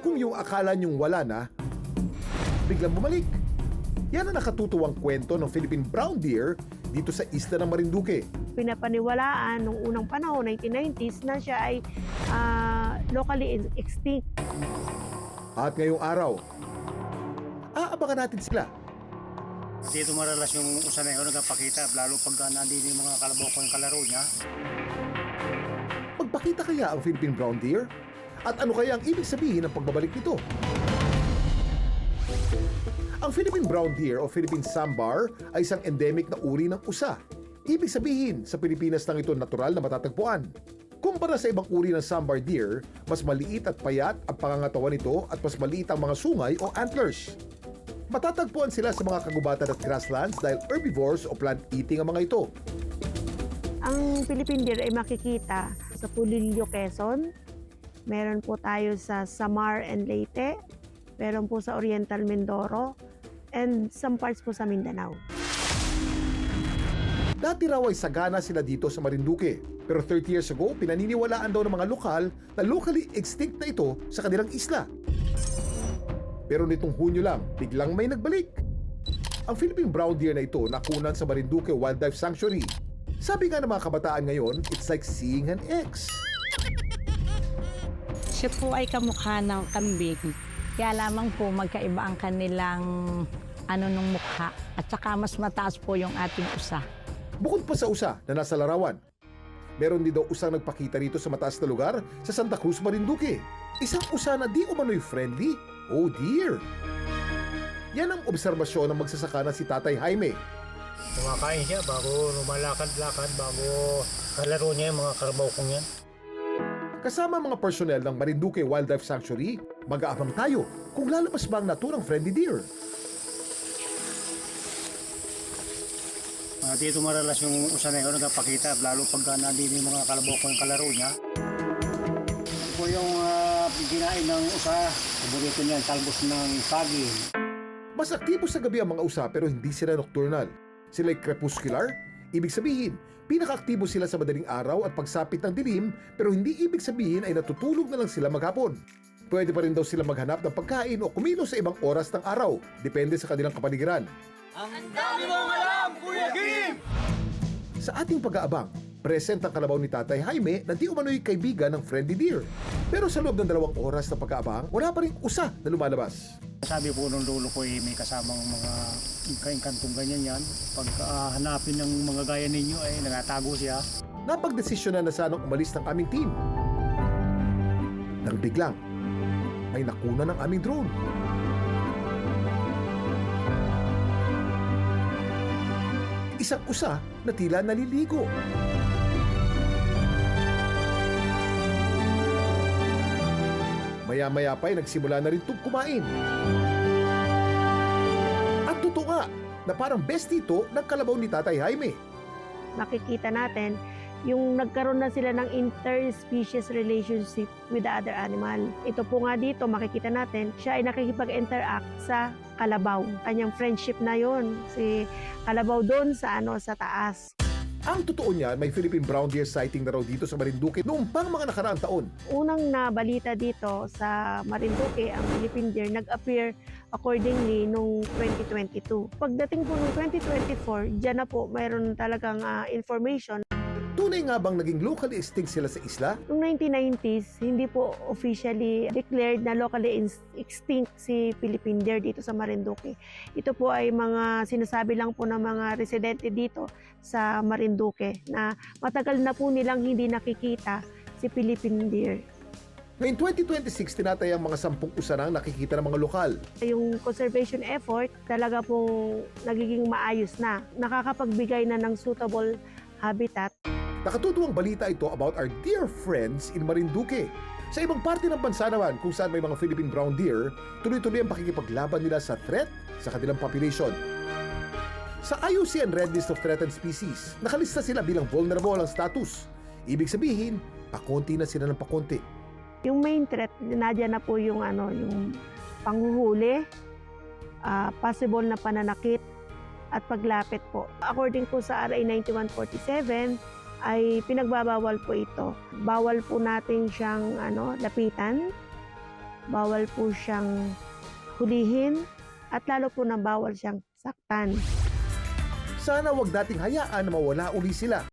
kung yung akala nyong wala na, biglang bumalik? Yan ang nakatutuwang kwento ng Philippine brown deer dito sa isla ng Marinduque. Pinapaniwalaan nung unang panahon, 1990s, na siya ay locally extinct. At ngayong araw, aabangan natin sila. Dito maralas yung usa na yun nagpakita, lalo pag nandito yung mga kalabaw ko yung kalaro niya. Magpakita kaya ang Philippine brown deer? At ano kaya ang ibig sabihin ng pagbabalik nito? Ang Philippine brown deer o Philippine sambar ay isang endemic na uri ng usa. Ibig sabihin, sa Pilipinas lang ito natural na matatagpuan. Kumpara sa ibang uri ng sambar deer, mas maliit at payat ang pangangatawan nito at mas maliit ang mga sungay o antlers. Matatagpuan sila sa mga kagubatan at grasslands dahil herbivores o plant-eating ang mga ito. Ang Philippine deer ay makikita sa Pulilio, Quezon. Meron po tayo sa Samar and Leyte. Meron po sa Oriental Mindoro. And some parts po sa Mindanao. Dati raw ay sagana sila dito sa Marinduque. Pero 30 years ago, pinaniniwalaan daw ng mga lokal na locally extinct na ito sa kanilang isla. Pero nitong Hunyo lang, biglang may nagbalik. Ang Philippine brown deer na ito nakunan sa Marinduque Wildlife Sanctuary. Sabi nga ng mga kabataan ngayon, it's like seeing an ex. Siya po ay kamukha ng kambing. Kaya lamang po magkaiba ang kanilang nung mukha. At saka mas mataas po yung ating usa. Bukod pa sa usa na nasa larawan, meron din daw usang nagpakita rito sa mataas na lugar sa Santa Cruz, Marinduque. Isang usa na di umano'y friendly. Oh dear! Yan ang obserbasyon ng magsasaka na si Tatay Jaime. Kumakain siya bago lumalakad-lakad, bago kalaro niya yung mga karabaw kong yan. Kasama mga personnel ng Marinduque Wildlife Sanctuary, mag-aabang tayo kung lalabas ba ang naturang friendly deer. Dito maralas yung usa na yun nagpakita, lalo pag nandito yung mga kalabaw ko yung kalaro niya. Ito po yung kinain ng usa, paborito niya, talbos ng saging. Mas aktibo sa gabi ang mga usa pero hindi sila nocturnal. Sila'y crepuscular, ibig sabihin, pinakaaktibo sila sa madaling araw at pagsapit ng dilim pero hindi ibig sabihin ay natutulog na lang sila maghapon. Pwede pa rin daw sila maghanap ng pagkain o kumilos sa ibang oras ng araw, depende sa kanilang kapaligiran. Ang dami mong alam, Kuya Kim! Sa ating pag-aabang, present ang kalabaw ni Tatay Jaime na di umano'y kaibigan ng friendly deer. Pero sa loob ng 2 oras na pag-aabang, wala pa rin usa na lumalabas. Sabi po nung lolo ko may kasamang mga kantong ganyan yan. Pag hanapin ng mga gaya ninyo ay nangatago siya. Napagdesisyon na sanang umalis ng aming team. Nang biglang, may nakuna ng aming drone. Isang usa na tila naliligo. Maya-maya pa ay nagsimula na rin itong kumain. At totoo nga na parang bestie ito ng kalabaw ni Tatay Jaime. Makikita natin yung nagkaroon na sila ng interspecies relationship with the other animal. Ito po nga dito, makikita natin, siya ay nakikipag-interact sa kalabaw. Kanyang friendship na yon, si kalabaw doon sa sa taas. Ang totoo niyan, may Philippine brown deer sighting na raw dito sa Marinduque noong pang mga nakaraang taon. Unang nabalita dito sa Marinduque, ang Philippine deer nag-appear accordingly noong 2022. Pagdating po noong 2024, dyan na po mayroon talagang information. Tunay nga bang naging locally extinct sila sa isla? Noong 1990s, hindi po officially declared na locally extinct si Philippine deer dito sa Marinduque. Ito po ay mga sinasabi lang po ng mga residente dito sa Marinduque na matagal na po nilang hindi nakikita si Philippine deer. Ngayong 2026, tinatayang mga 10 usanang nakikita ng mga lokal. Yung conservation effort talaga pong nagiging maayos na. Nakakapagbigay na ng suitable habitat. Nakatutuwang balita ito about our dear friends in Marinduque. Sa ibang parte ng bansa naman kung saan may mga Philippine brown deer, tuloy-tuloy ang pakikipaglaban nila sa threat sa kanilang population. Sa IUCN Red List of Threatened Species, nakalista sila bilang vulnerable ang status. Ibig sabihin, pakonti na sila ng pakonti. Yung main threat, nadyan na po yung yung panghuhuli, possible na pananakit at paglapit po. According po sa RA 9147, ay pinagbabawal po ito. Bawal po natin siyang lapitan, bawal po siyang hulihin, at lalo po na bawal siyang saktan. Sana wag nating hayaan na mawala uli sila.